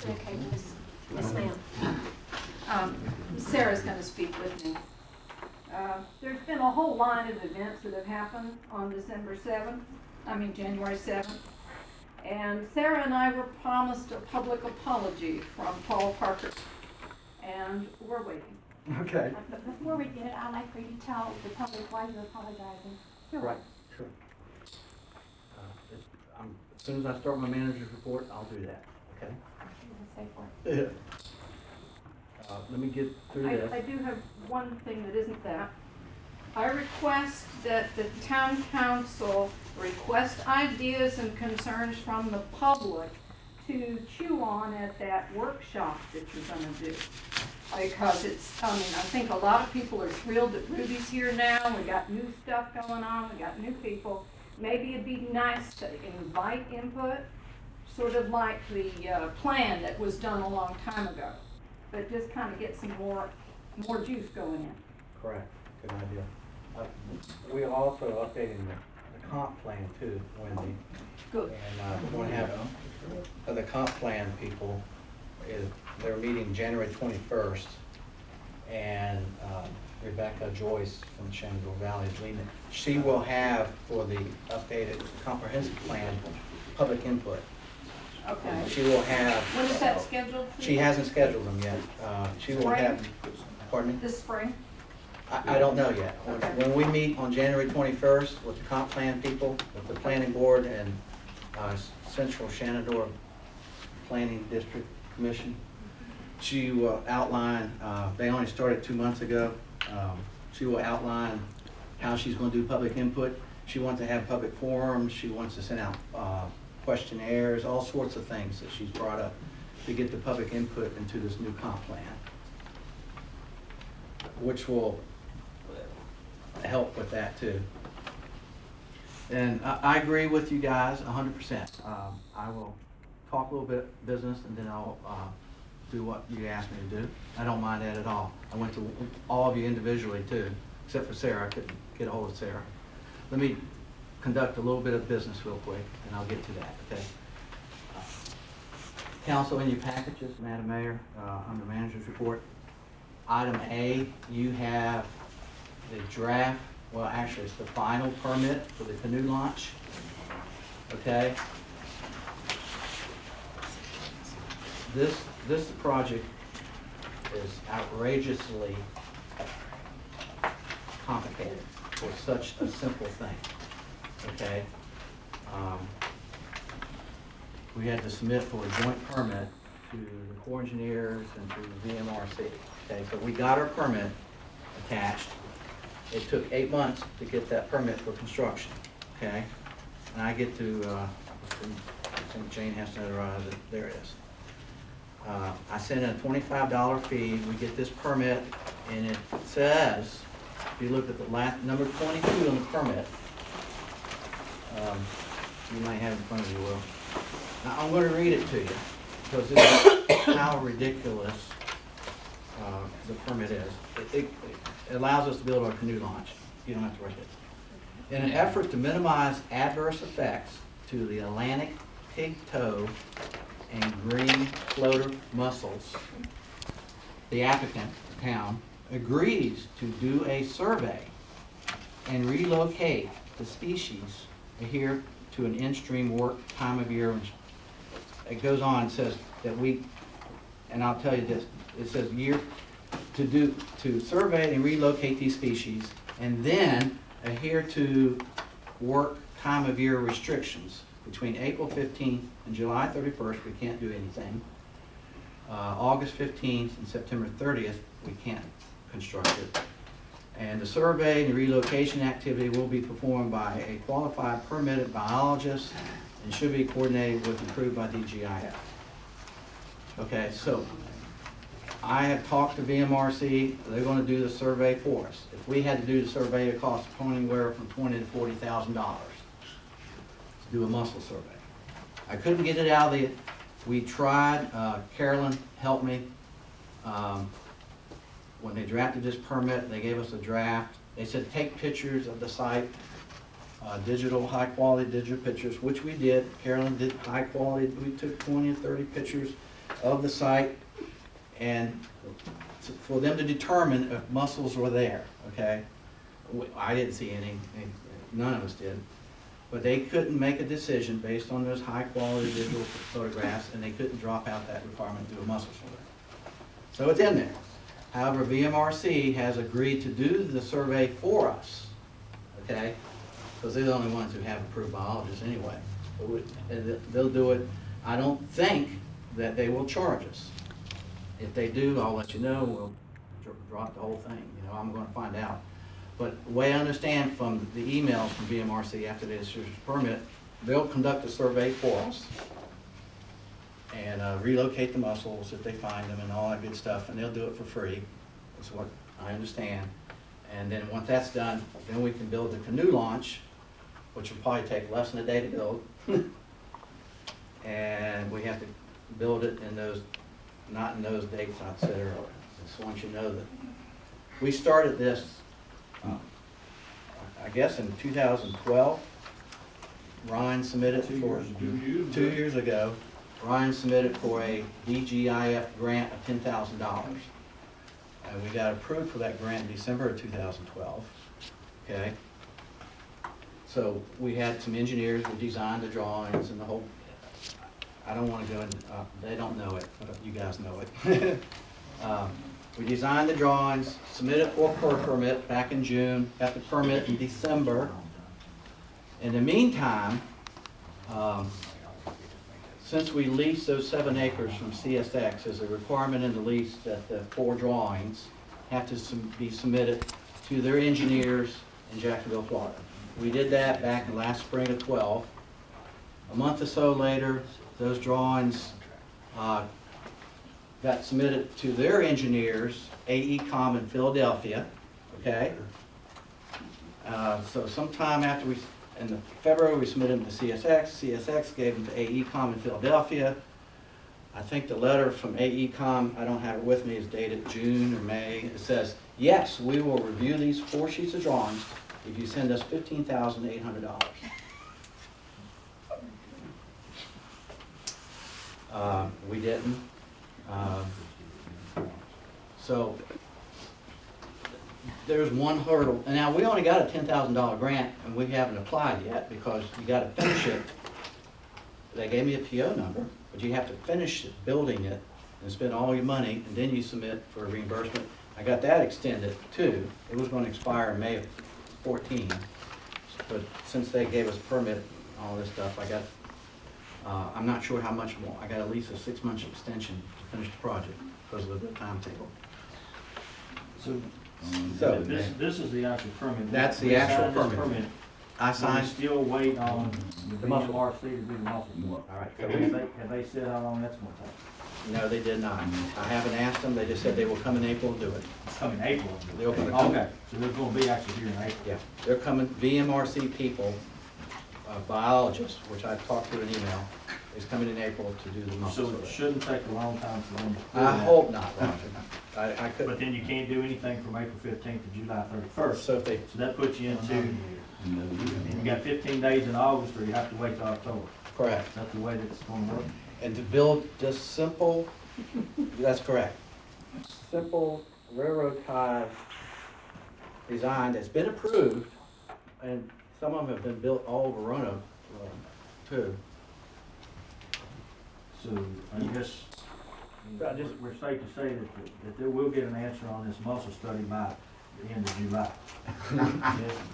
Okay, yes, ma'am. Sarah's going to speak with me. There's been a whole line of events that have happened on January 7th. And Sarah and I were promised a public apology from Paul Parker. And we're waiting. Okay. But before we get it, I'd like for you to tell the public why you're apologizing. Right, sure. As soon as I start my manager's report, I'll do that, okay? Say for it. Let me get through this. I do have one thing that isn't that. I request that the town council request ideas and concerns from the public to chew on at that workshop that you're gonna do. Because I think a lot of people are thrilled that Ruby's here now, we got new stuff going on, we got new people. Maybe it'd be nice to invite input, sort of like the plan that was done a long time ago. But just kind of get some more juice going in. Correct, good idea. We are also updating the comp plan too, Wendy. Good. And we're gonna have, the comp plan people, they're meeting January 21st. And Rebecca Joyce from Shenandoah Valley is leading it. She will have, for the updated comprehensive plan, public input. Okay. She will have. When is that scheduled for? She hasn't scheduled them yet. She will have, pardon me? This spring? I don't know yet. Okay. When we meet on January 21st with the comp plan people, with the planning board and Central Shenandoah Planning District Commission, she will outline, they only started 2 months ago. She will outline how she's going to do public input. She wants to have public forums. She wants to send out questionnaires, all sorts of things that she's brought up to get the public input into this new comp plan, which will help with that too. And I agree with you guys 100%. I will talk a little bit business and then I'll do what you asked me to do. I don't mind that at all. I went to all of you individually too, except for Sarah. I couldn't get a hold of Sarah. Let me conduct a little bit of business real quick and I'll get to that, okay? Council, in your packages, Madam Mayor, on the manager's report, item A, you have the draft, well actually it's the final permit for the canoe launch, okay? This project is outrageously complicated for such a simple thing, okay? We had to submit for a joint permit to the Corps of Engineers and to the VMRC, okay? So we got our permit attached. It took 8 months to get that permit for construction, okay? And I get to, I think Jane has to notarize it, there it is. I sent in a $25 fee, we get this permit, and it says, if you look at the last, number 22 on the permit, you might have it in front of you, Will. Now, I'm going to read it to you, because this is how ridiculous the permit is. It allows us to build our canoe launch. You don't have to write it. In an effort to minimize adverse effects to the Atlantic pig toe and green floater mussels, the applicant, the town, agrees to do a survey and relocate the species adhere to an in-stream work time of year. It goes on and says that and I'll tell you this, it says to survey and relocate these species and then adhere to work time of year restrictions. Between April 15th and July 31st, we can't do anything. August 15th and September 30th, we can't construct it. And the survey and relocation activity will be performed by a qualified permitted biologist and should be coordinated with and approved by DGIF. Okay, so I have talked to VMRC. They're going to do the survey for us. If we had to do the survey, it costs anywhere from $20,000 to $40,000 to do a mussel survey. I couldn't get it out of the. We tried. Carolyn helped me. When they drafted this permit, they gave us a draft. They said take pictures of the site, high quality digital pictures, which we did. Carolyn did high quality. We took 20 or 30 pictures. of the site and for them to determine if mussels were there, okay? I didn't see any, none of us did. But they couldn't make a decision based on those high-quality visual photographs, and they couldn't drop out that requirement to do a mussel survey. So it's in there. However, VMRC has agreed to do the survey for us, okay? Because they're the only ones who have approved biologists anyway. And they'll do it. I don't think that they will charge us. If they do, I'll let you know. We'll drop the whole thing. You know, I'm going to find out. But the way I understand from the emails from VMRC after they issue the permit, they'll conduct a survey for us and relocate the mussels if they find them and all that good stuff, and they'll do it for free, is what I understand. And then once that's done, then we can build the canoe launch, which will probably take less than a day to build. And we have to build it in those, not in those dates I said earlier. Just want you to know that we started this, I guess in 2012. Ryan submitted for 2 years ago. Ryan submitted for a DGIF grant of $10,000. And we got approved for that grant in December of 2012. Okay. So we had some engineers who designed the drawings and the whole. I don't want to go into, they don't know it, but you guys know it. We designed the drawings, submitted for a permit back in June, got the permit in December. In the meantime, since we leased those 7 acres from CSX, there's a requirement in the lease that the 4 drawings have to be submitted to their engineers in Jacksonville, Florida. We did that back in last spring of 12. A month or so later, those drawings got submitted to their engineers, AECom in Philadelphia, okay? So sometime after in February, we submitted them to CSX. CSX gave them to AECom in Philadelphia. I think the letter from AECom, I don't have it with me, is dated June or May. It says, yes, we will review these 4 sheets of drawings if you send us $15,800. We didn't. So there's one hurdle. And now we only got a $10,000 grant and we haven't applied yet because you got to finish it. They gave me a PO number, but you have to finish it, building it and spend all your money and then you submit for a reimbursement. I got that extended too. It was going to expire in May of 14, but since they gave us a permit, all this stuff, I got. I'm not sure how much more. I got at least a 6-month extension to finish the project because of the timetable. So this is the actual permit. That's the We actual signed this permit. I We signed. still wait on the The muscle. VMRC to do the muscle. All right. So Have they said how long that's gonna take? no, they did not. I haven't asked them. They just said they will come in April and do it. It's coming April. They're gonna come. Okay, so they're gonna be actually here in April. Yeah, they're coming. VMRC people, biologists, which I talked to in email, is coming in April to do the muscle So it survey. shouldn't take a long time for them to do I that. hope not, Roger. I But couldn't. then you can't do anything from April 15th to July 31st. So if they, So that puts you into, you got 15 days in August, or you have to wait till October. correct. Is that the way that's gonna work? And to build this simple, that's correct, simple railroad tie design that's been approved, and some of them have been built all over Roanoke, too. So I guess, I just- we're safe to say that they will get an answer on this muscle study by the end of July.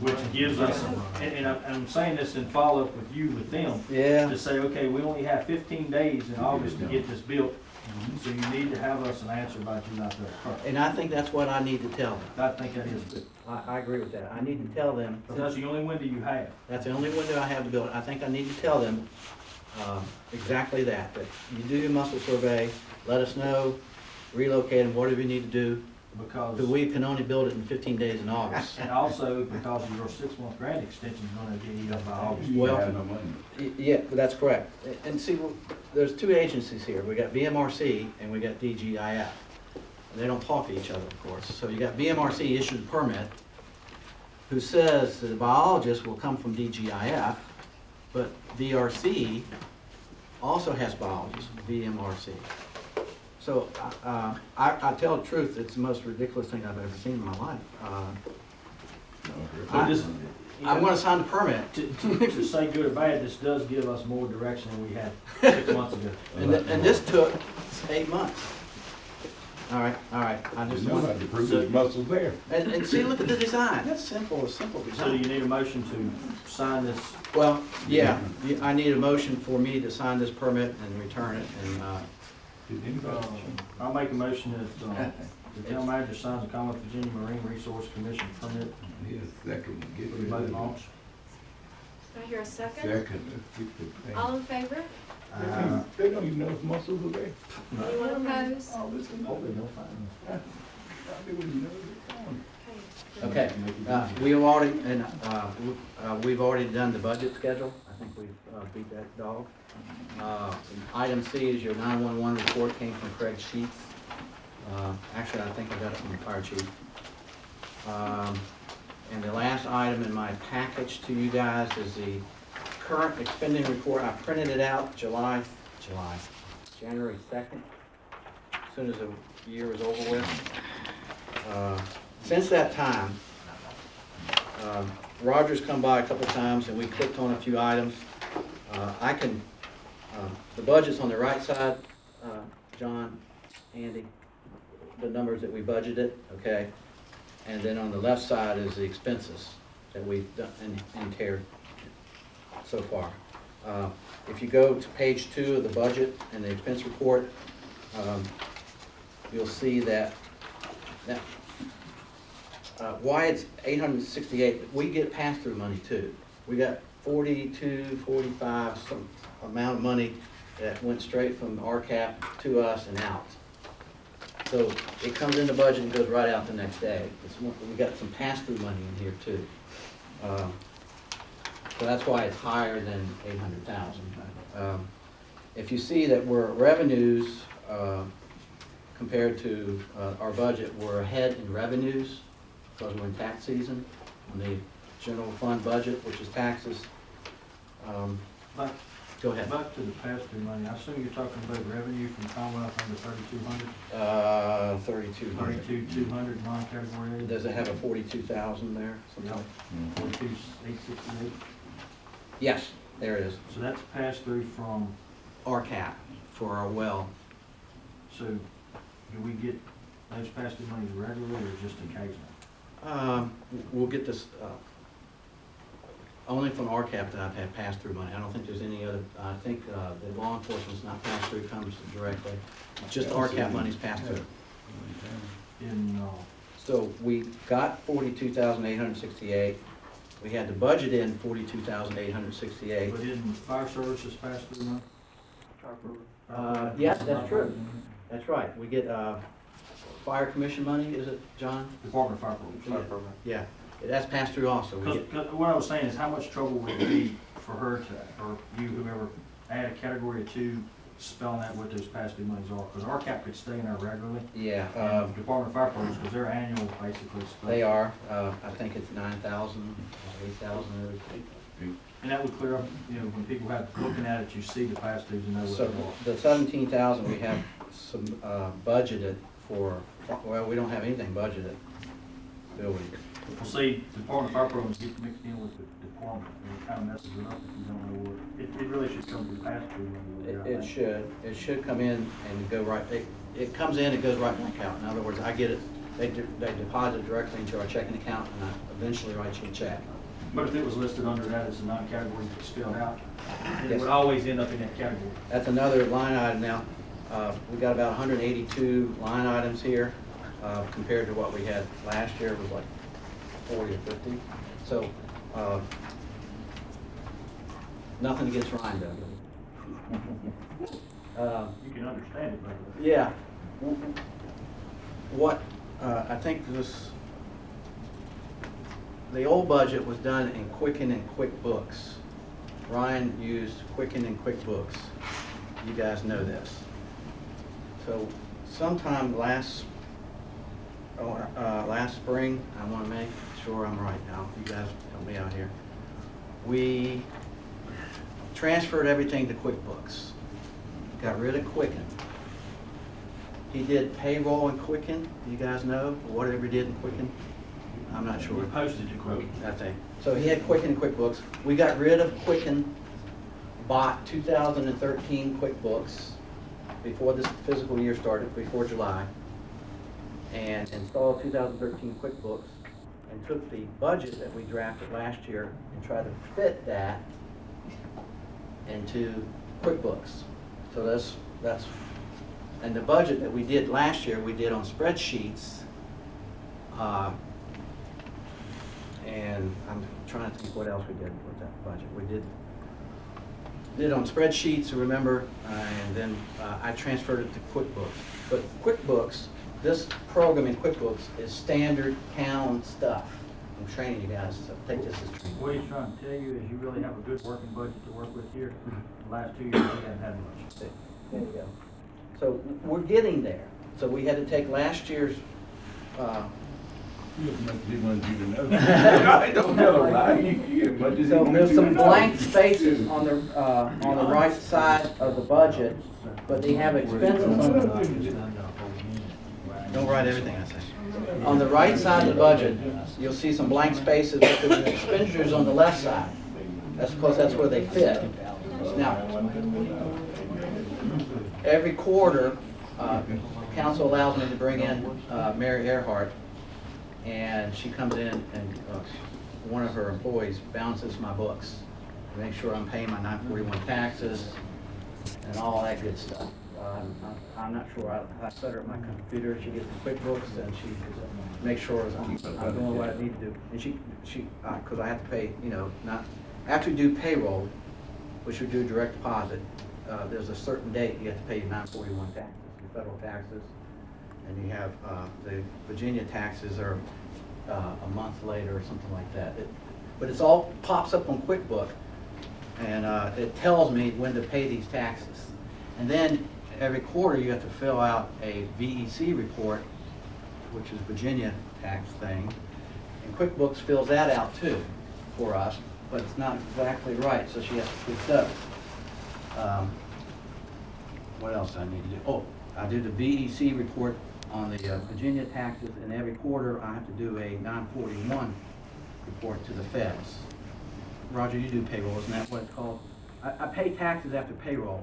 Which gives us, and I'm saying this in follow-up with you, with them, Yeah. to say, okay, we only have 15 days in August to get this built, so you need to have us an answer by July 31st. And I think that's what I need to tell them. I think that is good, I agree with that. I need to tell them, because that's the only window you have. that's the only window I have to build. I think I need to tell them exactly that you do your muscle survey, let us know, relocate them, whatever you need to do. Because, But we can only build it in 15 days in August. and also because of your 6-month grant extension is gonna get you up by August. Well, yeah, that's correct. And see, there's 2 agencies here. We got VMRC and we got DGIF. And they don't talk to each other, of course. So you got VMRC issued a permit who says that the biologist will come from DGIF, but VRC also has biologists, VMRC. So, I tell the truth, it's the most ridiculous thing I've ever seen in my life. But this, I'm gonna sign the permit. to say good or bad, this does give us more direction than we had 6 months ago. And this took 8 months. All right, I just You know how want, to prove his muscles there. and see, look at the design, that's simple So do design. you need a motion to sign this? Well, yeah, I need a motion for me to sign this permit and return it, and, Did anybody? I'll make a motion that, the town manager signs the Commonwealth Virginia Marine Resource Commission permit Yes, second, get for the rid boat of it. launch. Do I hear a second? Second, let's get the thing. All in favor? They don't even know his muscles are there. Anyone opposed? Oh, listen, Hopefully they'll find them. they wouldn't know they're gone. okay. We have already, and, we've already done the budget schedule, I think we've, beat that dog. Item C is your 911 report, came from Craig Sheets. Actually, I think I got it from the fire chief. And the last item in my package to you guys is the current expending report. I printed it out January 2nd, as soon as the year was over with. Since that time, Roger's come by a couple times and we clicked on a few items. The budget's on the right side, John, Andy, the numbers that we budgeted, okay? And then on the left side is the expenses that we've done and carried so far. If you go to page 2 of the budget and the expense report, you'll see that why it's 868, we get pass-through money too. We got 42, 45, some amount of money that went straight from RCAP to us and out. So it comes in the budget and goes right out the next day. We got some pass-through money in here too. So that's why it's higher than 800,000. If you see that we're revenues, compared to our budget, we're ahead in revenues because we're in tax season on the general fund budget, which is taxes. Back, Go ahead. back to the pass-through money, I assume you're talking about revenue from Commonwealth under 3,200? 3,200. 32,200 non-category A? Does it have a 42,000 there? No. Something? 42,868? Yes, there it is. So that's passed-through from, RCAP for our well. so do we get those pass-through monies regularly or just occasionally? We'll get this, only from RCAP that I've had pass-through money. I don't think there's any other, I think the law enforcement's not pass-through, comes directly. Just RCAP money's pass-through. In, So we got 42,868. We had to budget in 42,868. but in fire services pass-through money? Yes, that's true. That's right. We get, fire commission money, is it, John? Department of Fire Program. Yeah, that's passed through also. We get, Because what I was saying is how much trouble would it be for her to, or you, whoever, add a category 2, spelling out what those pass-through monies are? Because RCAP could stay in there regularly. yeah, And Department of Fire Programs, because they're annual basically. spelled. they are. I think it's 9,000, 8,000. And that would clear up, you know, when people have, looking at it, you see the pass-throughs and know what So they are. the 17,000 we have some budgeted for, well, we don't have anything budgeted, do we? Well, see, Department of Fire Programs get mixed in with the department, and it kind of messes it up if you don't know what, it really should come through pass-through. money, It should come in and go right, it comes in, it goes right in the account. In other words, I get it, they deposit directly into our checking account and I eventually write you a check. But if it was listed under that as a non-category spelled out, it Yes. would always end up in that category. That's another line item now. We got about 182 line items here, compared to what we had last year, it was like 40 or 50. So, nothing against Ryan though. You can understand it better. Yeah. What, I think the old budget was done in Quicken and QuickBooks. Ryan used Quicken and QuickBooks. You guys know this. So sometime last spring, I want to make sure I'm right now. You guys help me out here. We transferred everything to QuickBooks. Got rid of Quicken. He did payroll and Quicken. You guys know whatever he did in Quicken? I'm not sure. We posted it, quote. I think. So he had Quicken and QuickBooks. We got rid of Quicken, bought 2013 QuickBooks before this fiscal year started, before July, and installed 2013 QuickBooks, and took the budget that we drafted last year and tried to fit that into QuickBooks. So that's, and the budget that we did last year, we did on spreadsheets. And I'm trying to think what else we did with that budget. We did on spreadsheets, remember, and then I transferred it to QuickBooks. But QuickBooks, this program in QuickBooks is standard town stuff. I'm training you guys, so take this as training. What he's trying to tell you is you really have a good working budget to work with here. The last 2 years, we haven't had much. There you go. So we're getting there. So we had to take last year's, You must be one you to know. I don't know, right? You get much as so you there's some know. blank spaces on the right side of the budget, but they have expenses on the, don't write everything I say. On the right side of the budget, you'll see some blank spaces, but there's expenditures on the left side. That's because that's where they fit. Now, every quarter, council allows me to bring in Mary Earhart, and she comes in and one of her employees balances my books to make sure I'm paying my 941 taxes and all that good stuff. I'm not sure. I set her at my computer. She gets the QuickBooks and she makes sure I'm doing what I need to do. And she, because I have to pay, you know, not after you do payroll, which we do direct deposit. There's a certain date you have to pay your 941 taxes, your federal taxes, and you have the Virginia taxes are a month later or something like that. But it's all pops up on QuickBook, and it tells me when to pay these taxes. And then every quarter you have to fill out a VEC report, which is Virginia tax thing, and QuickBooks fills that out too for us, but it's not exactly right, so she has to fix up. What else I need to do? Oh, I do the VEC report on the Virginia taxes, and every quarter I have to do a 941 report to the feds. Roger, you do payroll, isn't that what it's called? I pay taxes after payroll.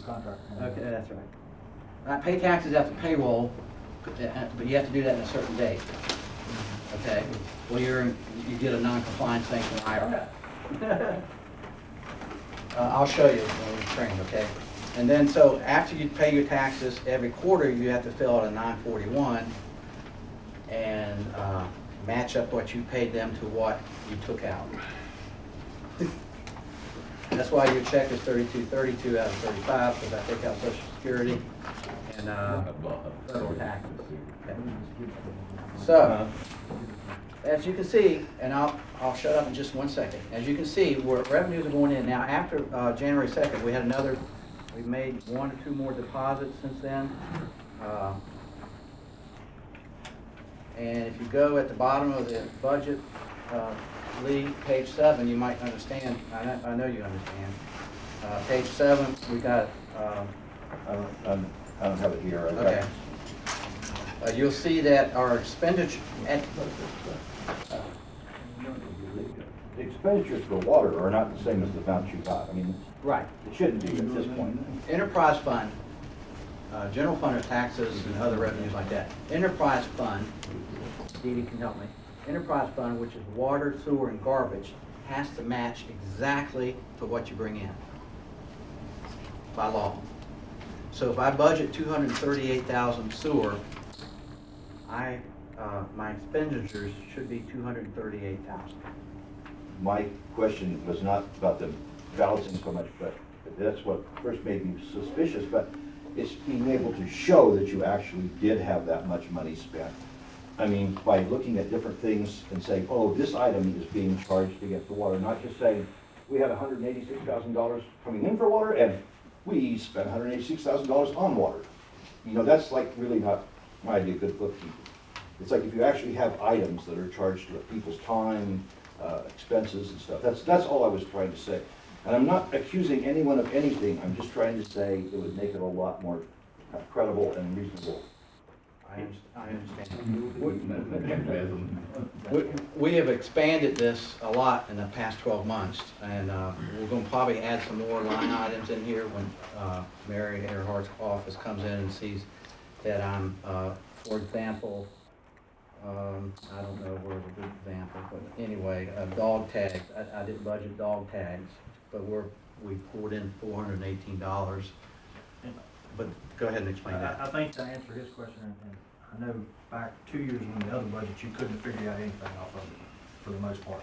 Contract. Okay, that's right. I pay taxes after payroll, but you have to do that in a certain date. Okay? Well, you get a non-compliance thing from IRS. I'll show you when we train, okay? And then, so after you pay your taxes, every quarter you have to fill out a 941 and match up what you paid them to what you took out. That's why your check is 3232 out of 35, because I take out Social Security and federal taxes. Okay. So, as you can see, and I'll shut up in just 1 second. As you can see, where revenues are going in now. After January 2nd, we had another. We've made 1 or 2 more deposits since then. And if you go at the bottom of the budget, Lee, page 7, you might understand. I know you understand. Page 7, we got. I don't have it here. Okay. You'll see that our expenditure The expenditures for water are not the same as the amount you got. I mean, right. it shouldn't be at this point. Enterprise fund, general fund are taxes and other revenues like that. Enterprise fund, Dee Dee can help me. Enterprise fund, which is water, sewer, and garbage, has to match exactly to what you bring in by law. So if I budget 238,000 sewer, my expenditures should be 238,000. My question was not about the balancing so much, but that's what first made me suspicious, but it's being able to show that you actually did have that much money spent. I mean, by looking at different things and saying, oh, this item is being charged to get the water, not just saying, we had $186,000 coming in for water, and we spent $186,000 on water. You know, that's like really not my idea of good bookkeeping. It's like if you actually have items that are charged to people's time, expenses and stuff. That's all I was trying to say. And I'm not accusing anyone of anything. I'm just trying to say it would make it a lot more credible and reasonable. I understand. What- We have expanded this a lot in the past 12 months, and we're going to probably add some more line items in here when Mary Earhart's office comes in and sees that I'm, for example, I don't know where's a good example, but anyway, dog tags. I didn't budget dog tags, but we poured in $418. But go ahead and explain that. I think to answer his question, and I know back 2 years when the other budget, you couldn't figure out anything off of it, for the most part.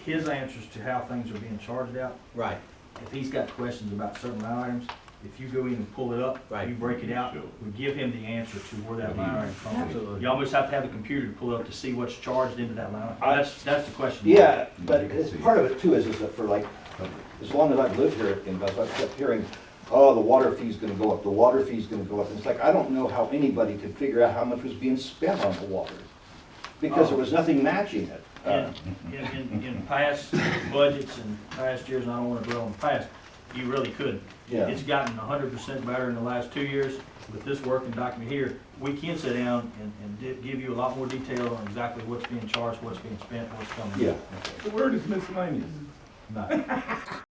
His answers to how things are being charged out, Right, if he's got questions about certain line items, if you go in and pull it up, Right. you break it out, we give him the answer to where that line item comes from. Absolutely. You almost have to have the computer to pull it up to see what's charged into that line item. That's the question. Yeah, but it's, part of it too is that for like, as long as I've lived here in Glasgow, I've kept hearing, oh, the water fee's gonna go up, the water fee's gonna go up. And it's like, I don't know how anybody could figure out how much was being spent on the water, because there was nothing matching it. In past budgets and past years, and I don't wanna dwell on the past, you really couldn't. Yeah. It's gotten 100% better in the last 2 years. With this working document here, we can sit down and give you a lot more detail on exactly what's being charged, what's being spent, what's coming in. Yeah. The word is miscellaneous. No.